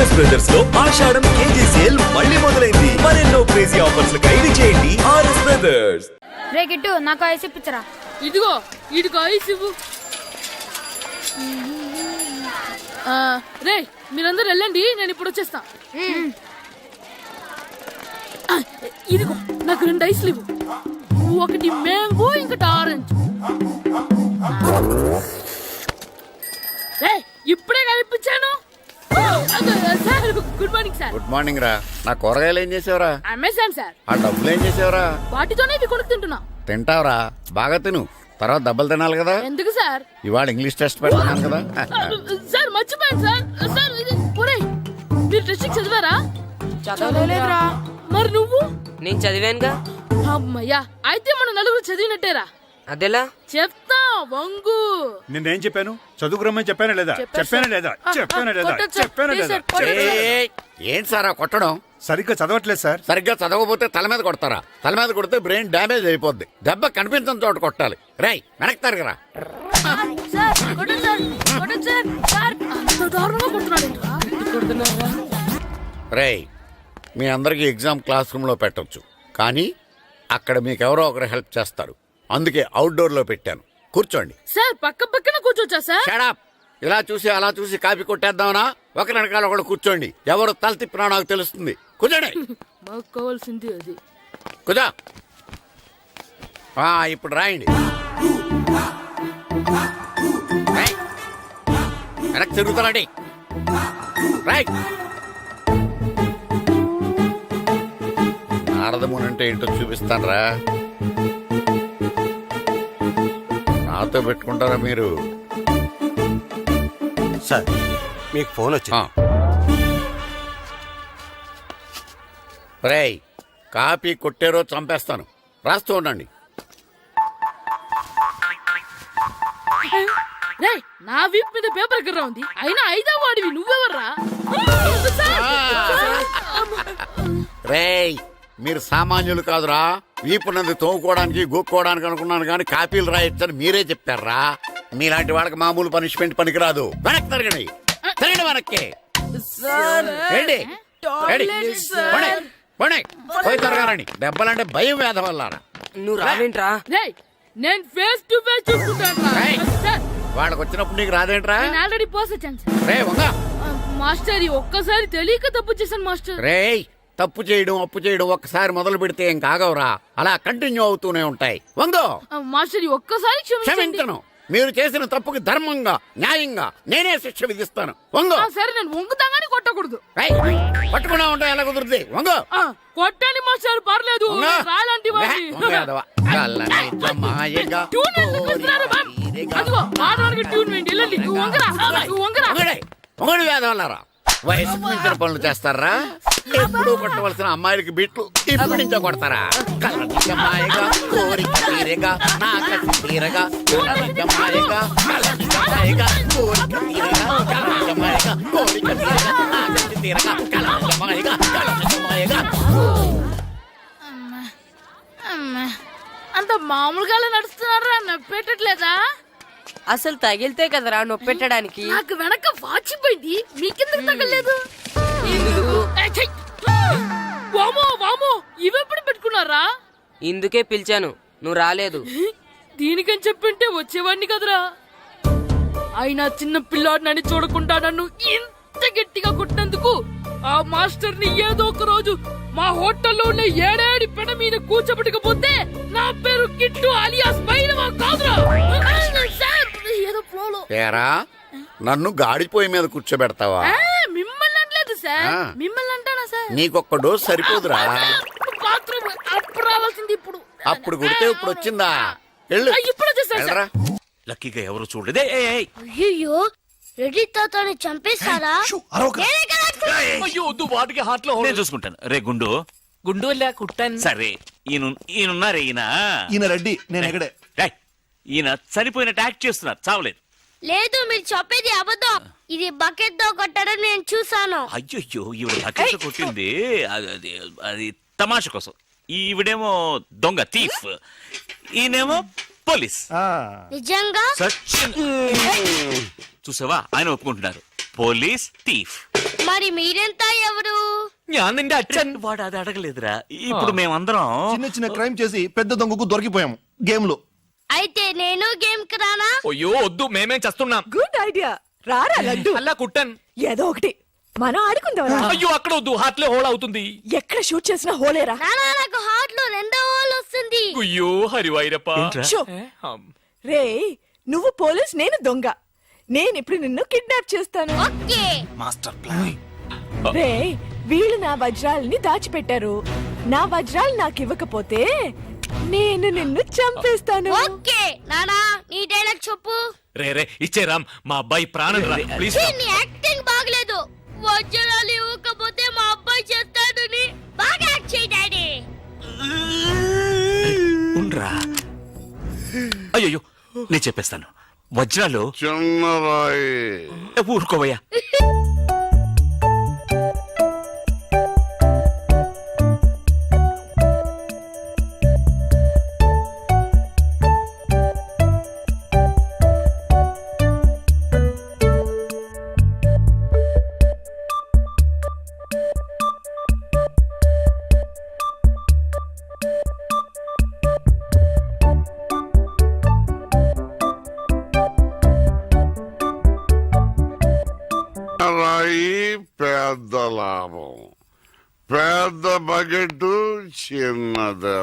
RS brothers లో ఆషాఢం KG sale మళ్ళీ మొదలైంది. మరెన్నో క్రేజీ ఆఫర్స్ ఖైదీ చేయండి ఆర్ఎస్ బ్రదర్స్. రే గిట్టు నాకు ఐస్ ఇప్పించరా. ఇదిగో ఇదిగో ఐస్ ఇవ్వు. రే మీరందరూ వెళ్ళండి, నేను ఇప్పుడు వచ్చేస్తా. ఇదిగో నాకు 2 ఐస్లు ఇవ్వు. ఒకటి మ్యాంగో ఇంకటి ఆరెంజ్. ఇప్పుడే కనిపించాను. Sir good morning sir. Good morning రా. నా కూరగాయలు ఏం చేసావురా? Amazon sir. ఆ డబ్బులు ఏం చేసావురా? వాటితోనే ఇవి కొనుక్కు తింటున్నా. తింటావురా, బాగా తిను, తర్వాత దెబ్బలు తినాలి కదా. ఎందుకు సార్? ఇవాళ ఇంగ్లీష్ టెస్ట్ పెడుతున్నాను కదా. సార్ మర్చిపోయాను సార్. సార్ ఇది ఒరేయ్, మీరు టెస్టింగ్ చదివారా? చదవలేదురా. మరి నువ్వు? నేను చదివానుగా. అమ్మయ్యా, అయితే మనం నలుగురు చదివినట్టేరా. అదెలా? చెప్తా వంగు. నేనేం చెప్పాను? చదువుకురమ్మని చెప్పానా లేదా? చెప్పానా లేదా? చెప్పానా లేదా? చెప్పానా లేదా? ఏంటి సార్ కొట్టడం? సరిగ్గా చదవట్లేదు సార్. సరిగ్గా చదవకపోతే తల మీద కొడతారా? తల మీద కొడితే బ్రెయిన్ డ్యామేజ్ అయిపోద్ది. దెబ్బ కనిపించిన చోట కొట్టాలి. రై వెనక్కి తరగరా. రేయ్, మీ అందరికి ఎగ్జామ్ క్లాస్ రూమ్ లో పెట్టొచ్చు, కానీ అక్కడ మీకెవరో ఒకరు హెల్ప్ చేస్తారు. అందుకే అవుట్డోర్ లో పెట్టాను. కూర్చోండి. సార్ పక్క పక్కన కూర్చోచ్చా సార్? Shut up. ఇలా చూసి అలా చూసి కాపీ కొట్టేద్దామనా? ఒకరి వెనకాల ఒకడు కూర్చోండి. ఎవరు తల తిప్పినా నాకు తెలుస్తుంది. కూర్చోండి. మాకు కావాల్సింది అది. కూర్చో. ఇప్పుడు రాయండి. వెనక్కి తిరుగుతారండి. రైట్. నారదముని అంటే ఏంటో చూపిస్తానరా. నాతో పెట్టుకుంటారా మీరు? సార్ మీకు ఫోన్ వచ్చింది. రేయ్, కాపీ కొట్టారో చంపేస్తాను. రాస్తూ ఉండండి. రేయ్, నా వీప్ మీద పేపర్ ఎక్కడ ఉంది? అయినా 5వ వాడివి నువ్వెవర్రా? రేయ్, మీరు సామాన్యులు కాదురా. వీపున్నది తోముకోవడానికి గోక్కోవడానికి అనుకున్నాను, కానీ కాపీలు రాయొచ్చని మీరే చెప్పారా. మీలాంటి వాళ్ళకి మామూలు పనిష్మెంట్ పనికిరాదు. వెనక్కి తిరగండి. తిరగండి వెనక్కి. పోయి తిరగారండి. దెబ్బలంటే భయం వేద వల్ల. నువ్వు రావేంట్రా? రేయ్, నేను ఫేస్ టు ఫేస్ చూసుకుంటాను. వాళ్ళకి వచ్చినప్పుడు నీకు రాదేంట్రా? నేను ఆల్రెడీ పోస్ వచ్చాను సార్. రే వంగా. మాస్టర్ ఒక్కసారి తెలియక తప్పు చేశాను మాస్టర్. రేయ్, తప్పు చేయడం అప్పు చేయడం ఒక్కసారి మొదలు పెడితే ఏం కాగవరా. అలా కంటిన్యూ అవుతూనే ఉంటాయి. వందో. మాస్టర్ ఒక్కసారి క్షమించను. మీరు చేసిన తప్పుకి ధర్మంగా న్యాయంగా నేనే శిక్ష విధిస్తాను. వంగో. సరే, నేను వంగుతాగానే కొట్టకూడదు. పట్టుకున్నా ఉంటా ఎలా కుదురుతుంది. వంగో. కొట్టండి మాస్టర్, పర్లేదు. రాలాంటి వేదవల్లారా. వయసు మించిన పనులు చేస్తారా? ఎప్పుడు కొట్టవలసిన అమ్మాయిలకి బిట్లు ఇప్పుడు నుంచో కొడతారా? కలనిజమాయగా కోరిక తీరగా నా కసి తీరగా కలనిజమాయగా కలనిజమాయగా కోరిక తీరగా కలనిజమాయగా కోరిక తీరగా నా కసి తీరగా కలనిజమాయగా కలనిజమాయగా. అంత మామూలుగా నడుస్తున్నారా? నొప్పెట్టట్లేదా? అసలు తగిలితే కదరా నొప్పెట్టడానికి. నాకు వెనక వాచిపోయింది, మీకెందుకు తగలేదు? వామో వామో, ఇవెప్పుడు పెట్టుకున్నారా? ఇందుకే పిలిచాను, నువ్వు రాలేదు. దీనికని చెప్పింటే వచ్చేవాడిని కదరా. అయినా చిన్న పిల్లాడినని చూడకుండా నన్ను ఇంత గట్టిగా కొట్టినందుకు ఆ మాస్టర్ ని ఏదో ఒక రోజు మా హోటల్లో ఉన్న 7 పెడ మీద కూర్చోబెట్టకపోతే నా పేరు కిట్టు అలియాస్ బైరవా కాదురా. ఏదో ఫ్లోలో. ఏరా, నన్ను గాడిపోయి మీద కూర్చోబెడతావా? మిమ్మల్ని అనలేదు సార్. మిమ్మల్ని అంటానా సార్? నీకొక్క డోస్ సరిపోదురా. బాత్రూమ్ అప్పుడు రావాల్సింది ఇప్పుడు. అప్పుడు కొడితే ఇప్పుడు వచ్చిందా? ఇప్పుడు వచ్చేసా. లక్కీగా ఎవరు చూడలేదే. అయ్యో, రెడ్డి తాతని చంపేస్తారా? వాటికి హార్ట్ లో నేను చూసుకుంటాను. రే గుండు. గుండు కుట్టాను. సరే, ఈయనున్నారే. ఈయన రెడ్డి, నేను ఎక్కడే. ఈయన చనిపోయినట్టు యాక్ట్ చేస్తున్నారు, చావలేదు. లేదు, మీరు చెప్పేది అబద్ధం. ఇది బకెట్ తో కొట్టడం నేను చూసాను. అయ్యో, ఈవిడ బకెట్ తో కొట్టింది అది తమాషా కోసం. ఈవిడేమో దొంగ థీఫ్, ఈయనేమో పోలీస్. నిజంగా చూసావా, ఆయన ఒప్పుకుంటున్నారు. Police thief. మరి మీరెంత ఎవరు? ഞാൻ നിന്റെ അച്ഛൻ. వాడు అది అడగలేదురా. ఇప్పుడు మేమందరం చిన్న చిన్న క్రైమ్ చేసి పెద్ద దొంగకు దొరికిపోయాము గేమ్ లో. అయితే నేను గేమ్ కి రానా? అయ్యో వద్దు, మేమేం చేస్తున్నాం. Good idea. రారా లడ్డు. అల్లా కుట్టన్. ఏదో ఒకటి మనం ఆడుకుందాం. అయ్యో అక్కడ వద్దు, హార్ట్లే హోల్ అవుతుంది. ఎక్కడ షూట్ చేసినా హోలేరా. నానా నాకు హార్ట్ లో 2వ హోల్ వస్తుంది. అయ్యో హరివైరప్ప. షో. రే నువ్వు పోలీస్, నేను దొంగ. నేను ఇప్పుడు నిన్ను కిడ్నాప్ చేస్తాను. ఓకే. Master plan. రే వీళ్ళు నా వజ్రాలని దాచిపెట్టారు. నా వజ్రాలు నాకు ఇవ్వకపోతే నేను నిన్ను చంపేస్తాను. ఓకే నానా నీ డైలాగ్ చెప్పు. రే రే ఇచ్చే రామ్, మా అబ్బాయి ప్రాణం రా ప్లీజ్. ఛీ, నీ యాక్టింగ్ బాగలేదు. వజ్రాలు ఇవ్వకపోతే మా అబ్బాయి చేస్తాడని బాగా యాక్ట్ చేయి డాడీ. ఉండ్రా. అయ్యో నేను చెప్పేస్తాను. వజ్రాలు చిన్నరాయి. ఊరుకోవయ్యా. రాయి పెద్ద లాభం, పెద్ద బకెట్ చిన్నది.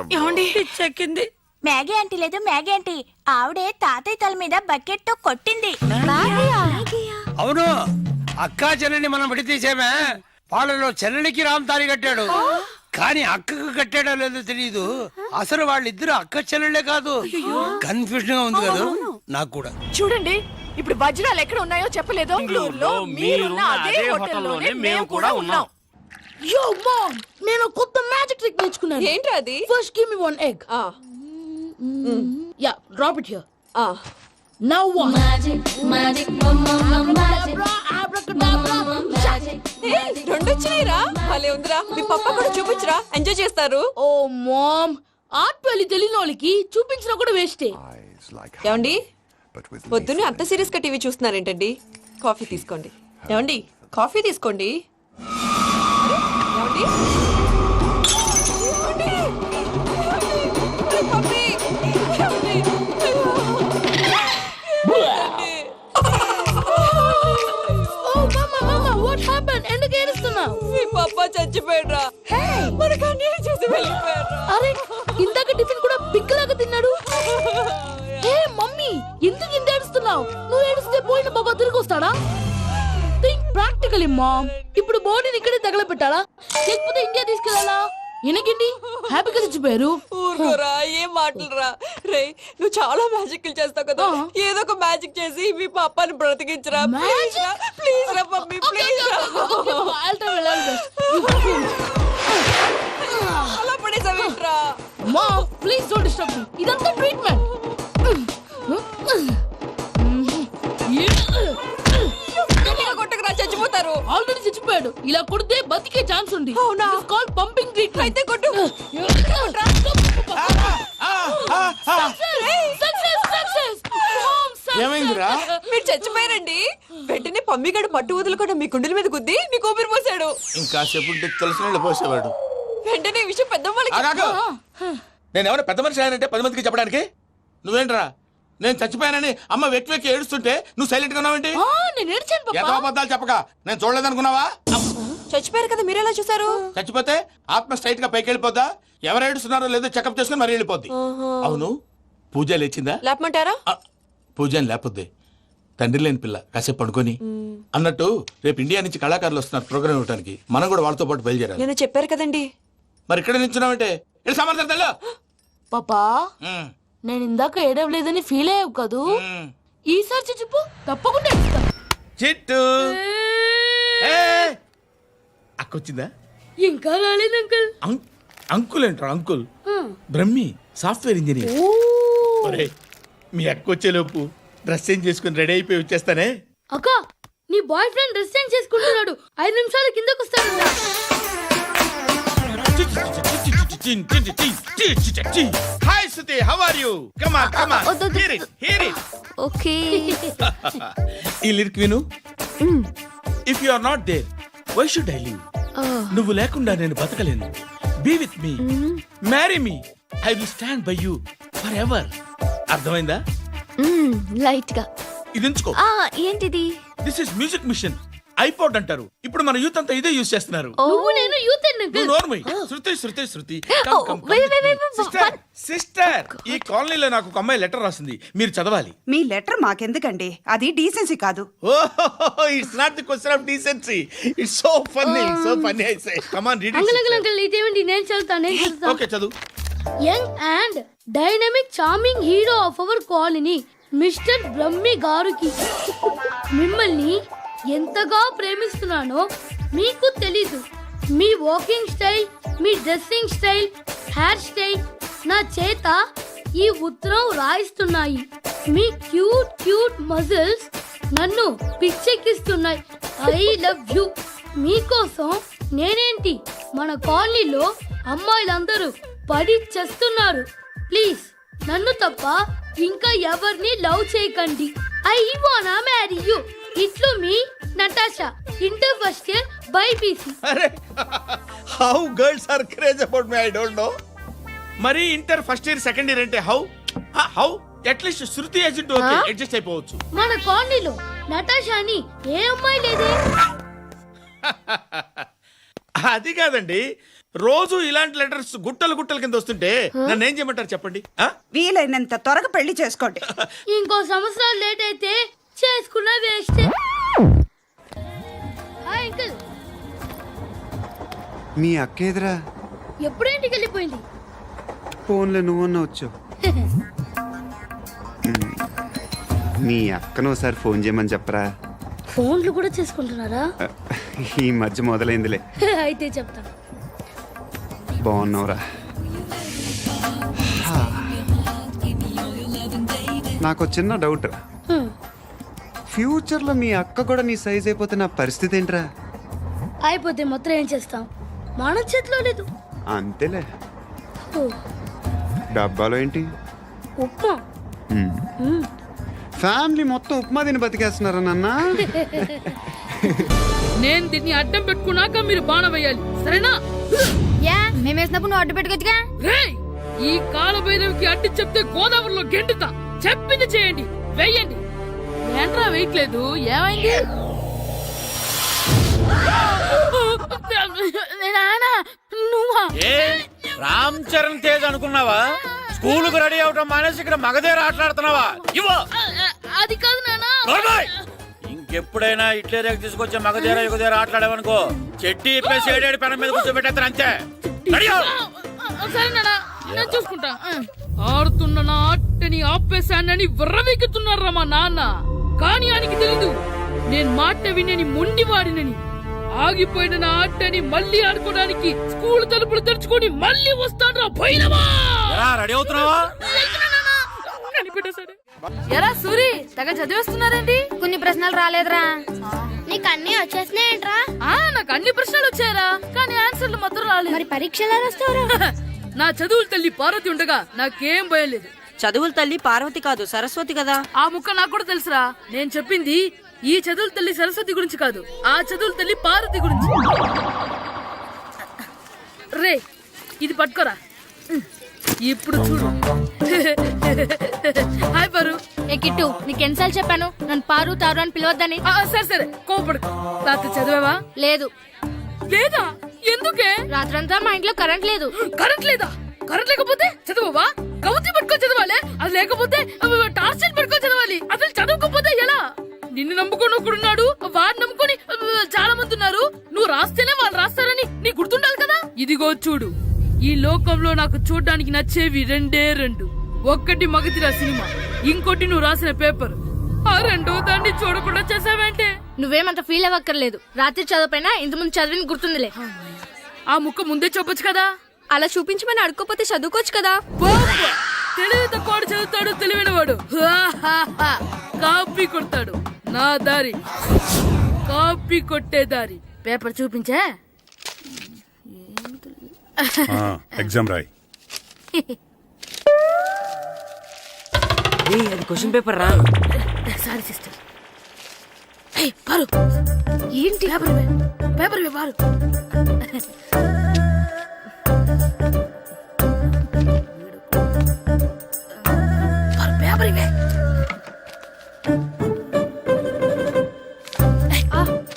చెక్కింది. మ్యాగీ ఆంటీ లేదు, మ్యాగీ ఆంటీ ఆవిడే తాతయ్య తల మీద బకెట్ తో కొట్టింది. అవును, అక్కా చెల్లెని మనం విడతీసేమే. వాళ్ళలో చెల్లెలికి రామ్ తాళి కట్టాడు, కానీ అక్కకు కట్టాడో లేదో తెలియదు. అసలు వాళ్ళిద్దరు అక్క చెల్లెళ్ళే కాదు. కన్ఫ్యూజన్ గా ఉంది కదా నాకు కూడా. చూడండి ఇప్పుడు వజ్రాలు ఎక్కడ ఉన్నాయో చెప్పలేదు. బెంగళూరులో మీరున్న అదే హోటల్లోనే మేము కూడా ఉన్నాం. యో మామ్, నేను కొత్త మ్యాజిక్ ట్రిక్ నేర్చుకున్నాను. ఏంట్రా అది? First give me 1 egg. Yeah, drop it here. Now what? రెండు వచ్చినాయిరా. భలే ఉందిరా. మీ పప్ప కూడా చూపించరా, ఎంజాయ్ చేస్తారు. ఓ మామ్, ఆర్ట్ పెళ్లి తెలియని వాళ్ళకి చూపించినా కూడా వేస్టే. ఏమండి పొద్దున్నే అంత సీరియస్ గా టీవీ చూస్తున్నారేంటండి? కాఫీ తీసుకోండి. ఏమండి కాఫీ తీసుకోండి. ఏమండి? ఏమండి? కాఫీ. ఏమండి? ఓ మమ్మ, వాట్ హ్యాపెండ్? ఎందుకు ఏడుస్తున్నావు? మీ పప్ప చచ్చిపోయాడ్రా. మనకు అన్యాయం చేసి వెళ్ళిపోయాడ్రా. అరే, ఇందాక టిఫిన్ కూడా పిక్కలాగా తిన్నాడు. ఏ మమ్మీ, ఎందుకు ఇంత ఏడుస్తున్నావు? నువ్వు ఏడిస్తే పోయిన బాబా తిరిగి వస్తాడా? Think practically mom. ఇప్పుడు బాడీని ఇక్కడే తగలబెట్టాలా, లేకపోతే ఇండియా తీసుకెళ్లాలా? ఎనకండి హ్యాపీగా చచ్చిపోయారు. ఊరుకోరా, ఏం మాటలురా. రే నువ్వు చాలా మ్యాజిక్ చేస్తావు కదా, ఏదో ఒక మ్యాజిక్ చేసి మీ పాపాని బ్రతికించరా. ప్లీజ్ రా, ప్లీజ్ రా మమ్మీ, ప్లీజ్ రా. అలా పడేసావేంట్రా? Mom please don't disturb me. ఇదంతా ట్రీట్మెంట్. కొట్టకరా, చచ్చిపోతారు. ఆల్రెడీ చచ్చిపోయాడు. ఇలా కొడితే బతికే ఛాన్స్ ఉంది. అవునా? Call pumping treatment. అయితే కొట్టు. ఏమైందిరా? మీరు చచ్చిపోయారండి. వెంటనే పమ్మిగాడు పట్టు వదులుకుండా మీ గుండెల మీద గుద్ది మీకు ఊపిరి పోసాడు. ఇంకా సేపు తెలిసిన పోసేవాడు. వెంటనే ఈ విషయం పెద్ద నేను ఎవరైనా పెద్ద మనిషి అంటే 10 మందికి చెప్పడానికి. నువ్వేంట్రా నేను చచ్చిపోయానని అమ్మ వెక్కి వెక్కి ఏడుస్తుంటే నువ్వు సైలెంట్ గా ఉన్నావేంటి? నేను ఏడ్చాను పాపా. ఎంతో అబద్ధాలు చెప్పక నేను చూడలేదనుకున్నావా? చచ్చిపోయారు కదా, మీరెలా చూసారు? చచ్చిపోతే ఆత్మ స్ట్రైట్ గా పైకి వెళ్ళిపోద్దా? ఎవరు ఏడుస్తున్నారో లేదో చెకప్ చేసుకుని మరీ వెళ్ళిపోద్ది. అవును, పూజ లేచిందా? లేపమంటారా? పూజ అని లేకపోద్ది. తండ్రి లేని పిల్ల, కాసేపు పడుకొని. అన్నట్టు రేపు ఇండియా నుంచి కళాకారులు వస్తున్నారు ప్రోగ్రామ్ ఇవ్వడానికి. మనం కూడా వాళ్ళతో పాటు బయలుదేరాలి. నేను చెప్పారు కదండి. మరి ఇక్కడ నిల్చున్నావంటే సమర్థతలో పాపా, నేను ఇందాక ఏడవలేదని ఫీల్ అయ్యావు కదూ. ఈసారి చచ్చిపో, తప్పకుండా ఏడుస్తా. చిట్టు అక్కొచ్చిందా? ఇంకా రాలేదు అంకుల్. అంకుల్ ఏంట్రా అంకుల్? Brahmi software engineer. ఒరేయ్, మీ అక్కొచ్చేలోపు డ్రెస్ చేంజ్ చేసుకుని రెడీ అయిపోయి వచ్చేస్తానే. అక్క, నీ బాయ్ ఫ్రెండ్ డ్రెస్ చేంజ్ చేసుకుంటున్నాడు. 5 నిమిషాలు కిందకు వస్తాడు. Hi Suthi, how are you? Come on come on, hear it. Okay. ఈ లిరిక్ విను. If you are not there, why should I live? నువ్వు లేకుండా నేను బతకలేను. Be with me, marry me, I will stand by you forever ఎవర్. అర్థమైందా? Light గా ఇది ఉంచుకో. ఏంటిది? This is music machine. IPod అంటారు. ఇప్పుడు మన యూత్ అంతా ఇదే యూజ్ చేస్తున్నారు. నువ్వు నేను యూత్ నువ్వు నోర్మై. శృతి wait. సిస్టర్, ఈ కాలనీలో నాకు ఒక అమ్మాయి లెటర్ రాసింది, మీరు చదవాలి. మీ లెటర్ మాకెందుకండి, అది డీసెన్సీ కాదు. It's not the question of decency, it's so funny I say. Come on read it. ఇదేమిటి? నేను చదువుతాను. ఓకే, చదువు. Young and dynamic charming hero of our colony mister Brahmi గారికి మిమ్మల్ని ఎంతగా ప్రేమిస్తున్నానో మీకు తెలీదు. మీ వాకింగ్ స్టైల్, మీ డ్రెస్సింగ్ స్టైల్, హెయిర్ స్టైల్ నా చేత ఈ ఉత్తరం రాయిస్తున్నాయి. మీ క్యూట్ మజిల్స్ నన్ను పిచ్చెక్కిస్తున్నాయి. I love you. మీకోసం నేనేంటి, మన కాలనీలో అమ్మాయిలందరూ పడి చేస్తున్నారు. ప్లీజ్ నన్ను తప్ప ఇంకా ఎవరిని లవ్ చేయకండి. ఐ వానా మ్యారీ యూ. ఇట్లు మీ Natasha, inter first year BiPC. అరే, how girls are craze about me, I don't know. మరి inter first year second year అంటే how at least Shruti agent okay, adjust అయిపోవచ్చు. మన కాలనీలో నటాషా అని ఏ అమ్మాయి లేదే. అది కాదండి, రోజు ఇలాంటి లెటర్స్ గుట్టలు కింద వస్తుంటే నన్ను ఏం చేయమంటారు చెప్పండి? వీలైనంత త్వరగా పెళ్లి చేసుకోండి. ఇంకో సంవత్సరాలు లేట్ అయితే చేసుకున్న వేస్ట్. అంకుల్, మీ అక్క ఎదురా ఎప్పుడేంటికి వెళ్ళిపోయింది? ఫోన్లో నువ్వన్నా వచ్చు. మీ అక్కను ఒకసారి ఫోన్ చేయమని చెప్పరా. ఫోన్లు కూడా చేసుకుంటున్నారా? ఈ మధ్య మొదలైందిలే. అయితే చెప్తా. బాగున్నావురా? నాకు చిన్న డౌట్. ఫ్యూచర్ లో మీ అక్క కూడా నీ సైజ్ అయిపోతే నా పరిస్థితి ఏంట్రా? అయిపోతే మొత్తం ఏం చేస్తాం, మన చేతిలో లేదు. అంతేలే. డబ్బాలో ఏంటి? ఉప్మా. ఫ్యామిలీ మొత్తం ఉప్మా తిని బతికేస్తున్నారా నాన్న? నేను దీన్ని అడ్డం పెట్టుకున్నాక మీరు బాణ వేయాలి, సరేనా? మేము వేసినప్పుడు నువ్వు అడ్డు పెట్టుకోవచ్చుగా. రేయ్, ఈ కాలభైరవికి అడ్డు చెప్తే గోదావరిలో గెంటుతా. చెప్పింది చేయండి, వెయ్యండి. ఏంట్రా వెయ్యట్లేదు, ఏమైంది? నువ్వా? రామ్ చరణ్ తేజ్ అనుకున్నావా? స్కూల్ కు రెడీ అవటం మానేసి ఇక్కడ మగధేర ఆటలాడుతున్నావా? అది కాదు నాన్న. ఇంకెప్పుడైనా ఇట్లే రేపు తీసుకొచ్చే మగధేర యుగధేర ఆటలాడేవనుకో చెట్టి ఇప్పేసి ఏడేడు పెనం మీద కూర్చోబెట్టేస్తారు అంతే. సరే నాన్న, నేను చూసుకుంటా. ఆడుతున్న నా ఆటని ఆపేశానని విర్రవీగుతున్నారా మా నాన్న. కానీ ఆయనకి తెలీదు నేను మాట వినని మొండివాడినని. ఆగిపోయిన నా ఆటని మళ్ళీ ఆడుకోవడానికి స్కూల్ తలుపులు తెరుచుకొని మళ్ళీ వస్తాడ్రా భైరవా. రెడీ అవుతున్నావా? ఎరా సూరి, తెగ చదివేస్తున్నారండి. కొన్ని ప్రశ్నలు రాలేదురా. నీకు అన్ని వచ్చేసినాయంట్రా? నాకు అన్ని ప్రశ్నలు వచ్చాయరా, కానీ ఆన్సర్లు మాత్రం రాలేదు. మరి పరీక్షలు వస్తావురా? నా చదువుల తల్లి పార్వతి ఉండగా నాకేం భయం లేదు. చదువుల తల్లి పార్వతి కాదు, సరస్వతి కదా. ఆ ముక్క నాకు కూడా తెలుసురా. నేను చెప్పింది ఈ చదువుల తల్లి సరస్వతి గురించి కాదు, ఆ చదువుల తల్లి పార్వతి గురించి. రే, ఇది పట్టుకోరా. ఇప్పుడు చూడు. హాయ్ పారు. ఏ కిట్టు, నీకు ఎన్నిసార్లు చెప్పాను నన్ను పారు తారు అని పిలవద్దని? సరే కోపడుకో. రాత్రి చదివావా? లేదు. లేదా? ఎందుకే? రాత్రంతా మా ఇంట్లో కరెంట్ లేదు. కరెంట్ లేదా? కరెంట్ లేకపోతే చదవవా? కవిత పట్టుకొని చదవాలి. అది లేకపోతే టార్చ్ పట్టుకొని చదవాలి. అసలు చదవకపోతే ఎలా? నిన్ను నమ్ముకొని ఒకడున్నాడు, వాడిని నమ్ముకొని చాలా మంది ఉన్నారు. నువ్వు రాస్తేనే వాళ్ళు రాస్తారని నీ గుర్తుండాలి కదా. ఇదిగో చూడు, ఈ లోకంలో నాకు చూడ్డానికి నచ్చేవి రెండే రెండు. ఒక్కటి మగధిర సినిమా, ఇంకోటి నువ్వు రాసిన పేపర్. ఆ రెండో దాన్ని చూడకుండా చేసావేంటే? నువ్వేమంత ఫీల్ అవ్వక్కర్లేదు. రాత్రి చదవపోయినా ఇంతకుముందు చదివిన గుర్తుందిలే. ఆ ముక్క ముందే చెప్పొచ్చు కదా. అలా చూపించమని అడుక్కోపోతే చదువుకోవచ్చు కదా. తెలివి తక్కువ చదువుతాడు, తెలివైన వాడు కాపీ కొడతాడు. నా దారి కాపీ కొట్టే దారి. పేపర్ చూపించే. ఎగ్జామ్ రాయి. అది క్వశ్చన్ పేపర్ రా. Sorry sister. పారు, ఏంటి పేపర్ ఇవ్వాలి. పేపర్ ఇవే.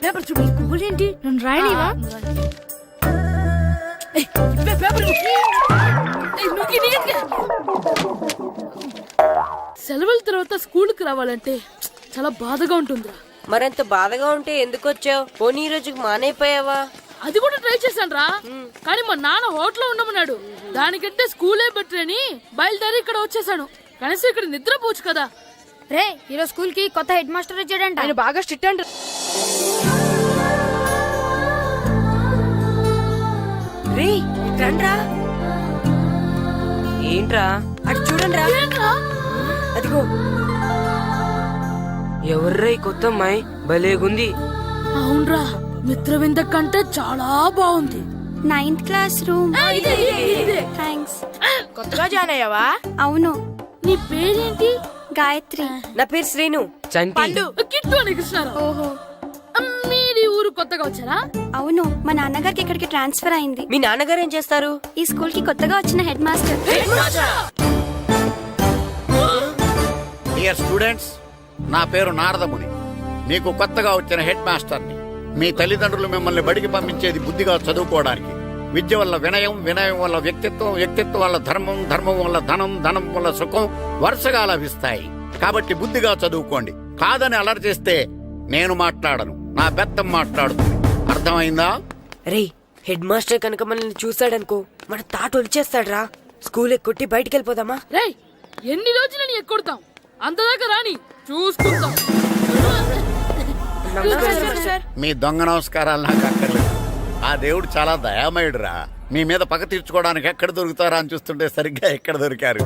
పేపర్ చూడు. స్కూల్ ఏంటి నన్ను రాయనివా? సెలవుల తర్వాత స్కూల్కి రావాలంటే చాలా బాధగా ఉంటుందిరా. మరంత బాధగా ఉంటే ఎందుకు వచ్చావు? పోనీ ఈ రోజుకి మానైపోయావా? అది కూడా ట్రై చేశాను రా, కానీ మా నాన్న హోటల్లో ఉండమన్నాడు. దానికంటే స్కూలే బెటర్ అని బయలుదేరి ఇక్కడ వచ్చేసాను. కనీసం ఇక్కడ నిద్రపోవచ్చు కదా. రే ఈరోజు స్కూల్ కి కొత్త హెడ్ మాస్టర్ వచ్చాడంట. ఆయన బాగా స్ట్రిక్ట్ అంట. రే రండ్రా. ఏంట్రా అటు చూడండి రా. అదిగో ఎవర్రా ఈ కొత్త అమ్మాయి? భలేగుంది. అవునరా, మిత్రవింద కంటే చాలా బాగుంది. 9th class room. థ్యాంక్స్. కొత్తగా జాయిన్ అయ్యావా? అవును. నీ పేరేంటి? గాయత్రి. నా పేరు శ్రీను. పండు. కిట్టు అని కృష్ణారావు. ఓహో. మీరు ఈ ఊరు కొత్తగా వచ్చారా? అవును, మా నాన్నగారికి ఇక్కడికి ట్రాన్స్ఫర్ అయింది. మీ నాన్నగారు ఏం చేస్తారు? ఈ స్కూల్ కి కొత్తగా వచ్చిన హెడ్ మాస్టర్. డియర్ స్టూడెంట్స్, నా పేరు నారదముని. మీకు కొత్తగా వచ్చిన హెడ్ మాస్టర్ని. మీ తల్లిదండ్రులు మిమ్మల్ని బడికి పంపించేది బుద్ధిగా చదువుకోవడానికి. విద్య వల్ల వినయం, వినయం వల్ల వ్యక్తిత్వం, వ్యక్తిత్వం వల్ల ధర్మం, ధర్మం వల్ల ధనం, ధనం వల్ల సుఖం వరుసగా లభిస్తాయి. కాబట్టి బుద్ధిగా చదువుకోండి. కాదని అలర్ చేస్తే నేను మాట్లాడను, నా బెత్తం మాట్లాడుతుంది. అర్థమైందా? రే హెడ్ మాస్టర్ కనుక మనల్ని చూసాడనుకో మన తాట వచ్చేస్తాడ్రా. స్కూల్ ఎక్కొట్టి బయటికి వెళ్ళిపోదామా? రేయ్, ఎన్ని రోజులని ఎక్కొడతాం? అంతదాకా రాని చూసుకుంటాం. మీ దొంగ నమస్కారాలు నాకు అక్కర్లేదు. ఆ దేవుడు చాలా దయామయుడురా. మీ మీద పగ తీర్చుకోవడానికి ఎక్కడ దొరుకుతారా అని చూస్తుంటే సరిగ్గా ఎక్కడ దొరికారు.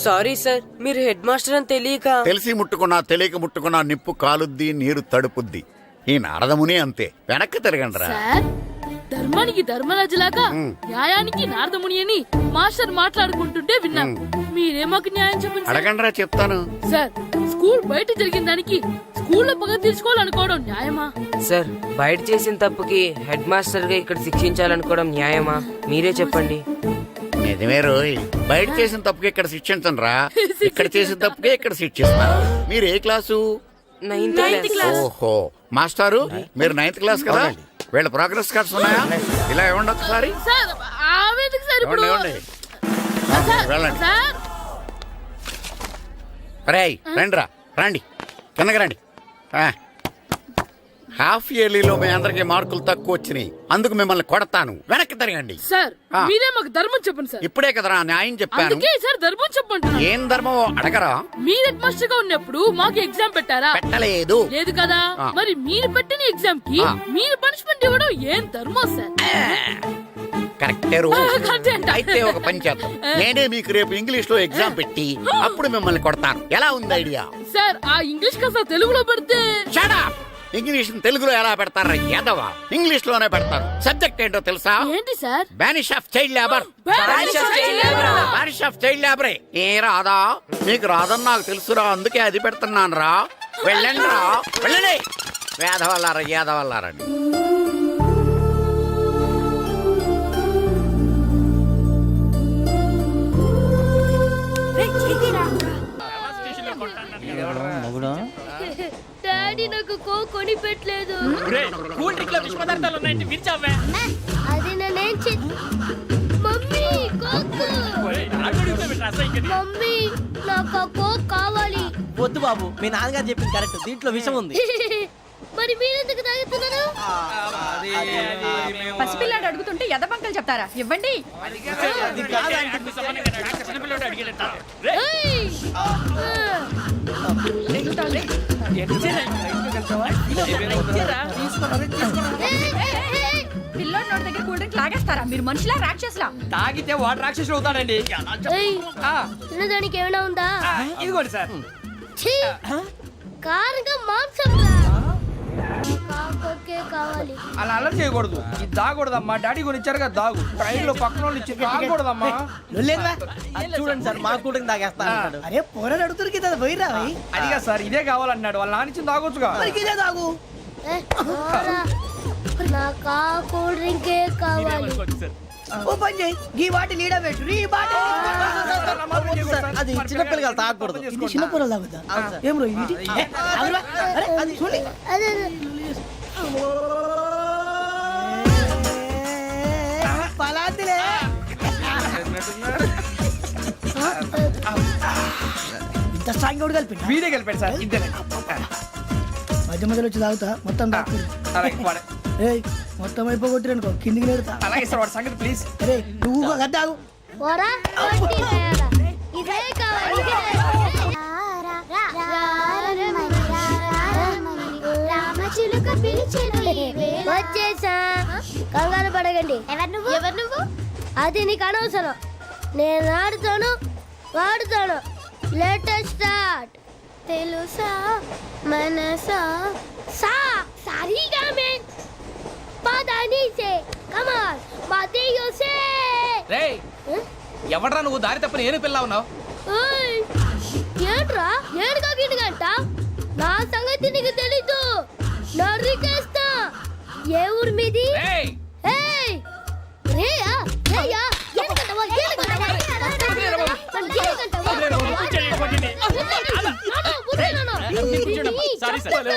సారీ సార్, మీరు హెడ్ మాస్టర్ అని తెలియక. తెలిసి ముట్టుకున్నా తెలియక ముట్టుకున్నా నిప్పు కాలుద్ది, నీరు తడుపుద్ది. ఈ నారదముని అంతే. వెనక్కి తిరగండిరా. సార్, ధర్మానికి ధర్మరాజులాగా న్యాయానికి నారదముని అని మాస్టర్ మాట్లాడుకుంటుంటే విన్నాం. మీరే మాకు న్యాయం చెప్పండి. అడగండిరా, చెప్తాను. సార్, స్కూల్ బయట జరిగిన దానికి స్కూల్లో పగ తీర్చుకోవాలనుకోవడం న్యాయమా? సార్, బయట చేసిన తప్పుకి హెడ్ మాస్టర్ గా ఇక్కడ శిక్షించాలనుకోవడం న్యాయమా? మీరే చెప్పండి. నిజమే రోయ్, బయట చేసిన తప్పుకి ఇక్కడ శిక్షించండి రా. ఇక్కడ చేసిన తప్పుకే ఇక్కడ శిక్షిస్తున్నారు. మీరు ఏ క్లాసు? 9th class. ఓహో, మాస్టారు మీరు 9th క్లాస్ కదా? వీళ్ళ ప్రోగ్రెస్ కార్డ్స్ ఉన్నాయా? ఇలా ఇవ్వండి ఒకసారి. సార్, ఆవేదకు సార్ ఇప్పుడు. ఇవ్వండి. సార్, వెళ్ళండి. సార్. రేయ్ రండిరా, రండి, కిందకి రండి. హాఫ్ ఇయర్లీలో మీ అందరికి మార్కులు తక్కువ వచ్చినాయి, అందుకు మిమ్మల్ని కొడతాను. వెనక్కి తిరగండి. సార్, మీరే మాకు ధర్మం చెప్పండి సార్. ఇప్పుడే కదరా న్యాయం చెప్పాను. అందుకే సార్ ధర్మం చెప్పండి. ఏం ధర్మమో అడగరా? మీరు హెడ్ మాస్టర్ గా ఉన్నప్పుడు మాకు ఎగ్జామ్ పెట్టారా? పెట్టలేదు. లేదు కదా. మరి మీరు పెట్టిన ఎగ్జామ్ కి మీరు పనిష్మెంట్ ఇవ్వడం ఏం ధర్మం సార్? కరెక్టే. అయితే ఒక పని చేద్దాం, నేనే మీకు రేపు ఇంగ్లీష్ లో ఎగ్జామ్ పెట్టి అప్పుడు మిమ్మల్ని కొడతాను. ఎలా ఉంది ఐడియా? సార్, ఆ ఇంగ్లీష్ కాస్త తెలుగులో పెడితే. Shut up! ఇంగ్లీష్ తెలుగులో ఎలా పెడతారా యాదవా? ఇంగ్లీష్ లోనే పెడతారు. సబ్జెక్ట్ ఏంటో తెలుసా? ఏంటి sir? Banish of child labour. Banish of child లేబరే. ఏ రాదా? మీకు రాదని నాకు తెలుసురా, అందుకే అది పెడుతున్నాను రా. వెళ్ళండి రా, వెళ్ళండి. వేదవల్లారా, యాదవల్లారండి. డాడీ నాకు కొని పెట్టలేదు. అది నేనేం మమ్మీ మమ్మీ నాకు కోక్ కావాలి. వద్దు బాబు, మీ నాన్నగారు చెప్పింది కరెక్ట్, దీంట్లో విషయం ఉంది. మరి మీరెందుకు తాగుతున్నారు? పసిపిల్లాడు అడుగుతుంటే ఎదబంకలు చెప్తారా? ఇవ్వండి. పిల్లోడి నోటి దగ్గర కూల్ డ్రింక్ లాగేస్తారా? మీరు మనుషులా రాక్షసులా? తాగితే వాడు రాక్షసుడు అవుతాడండి. తినడానికి ఏమైనా ఉందా? ఇదిగోండి సార్. కారంగా మాంసం కావాలి. అలా అల్లరి చేయకూడదు, ఇది దాగకూడదమ్మా. డాడీ కొని ఇచ్చారు కదా దాగు. ట్రైన్ లో పక్కన వాళ్ళు ఇచ్చి దాగకూడదమ్మా. చూడండి సార్, మా కూడా తాగేస్తా. అరే పోరాడు అడుగుతారు కదా, పోయిరా. అదిగా సార్, ఇదే కావాలన్నాడు. వాళ్ళ నానిచ్చింది తాగొచ్చుగా. ఇదే తాగు. నాకు ఆ కూల్ డ్రింకే కావాలి. ఓ పని చేయి ఈ బాటి లీడ పెట్టు ఈ బాటి అది చిన్నపిల్లలు తాగకూడదు ఇది చిన్నపిల్లలు తాగుతా ఏం రో ఇది అరే అది చూడి అదే పలాతిలే ఇంత స్ట్రాంగ్ కూడా కలిపి వీడే కలిపాడు సార్ ఇంతేనే మధ్య మధ్యలో వచ్చి తాగుతా మొత్తం తాగుతుంది అలాగే వాడు ఏయ్ మొత్తం అయిపోగొట్టి అనుకో కిందికి నేడుతా అలాగే సార్ వాడు సంగతి ప్లీజ్ అరే నువ్వు గద్ద తాగు పోరా కొట్టి తయారా. ఇదే కావాలి వచ్చేసా. కంగారు పడగండి. ఎవరు నువ్వు? అది నీకు అనవసరం. నేను ఆడుతాను వాడుతాను. Latest start. తెలుసా మనసా సా సారీగా మెన్ పదని సే కమాన్ మదియో సే. రేయ్ ఎవడ్రా నువ్వు దారి తప్పని ఏను పిల్ల ఉన్నావు ఓయ్ ఏంట్రా ఏడుగా గిడుగంట నా సంగతి నీకు తెలీదు. నరికేస్తా. ఏ ఊరు మీది? రేయ్ ఏయ్ రేయా రేయా ఏడుగంటవా ఏడుగంటవా సారీ సార్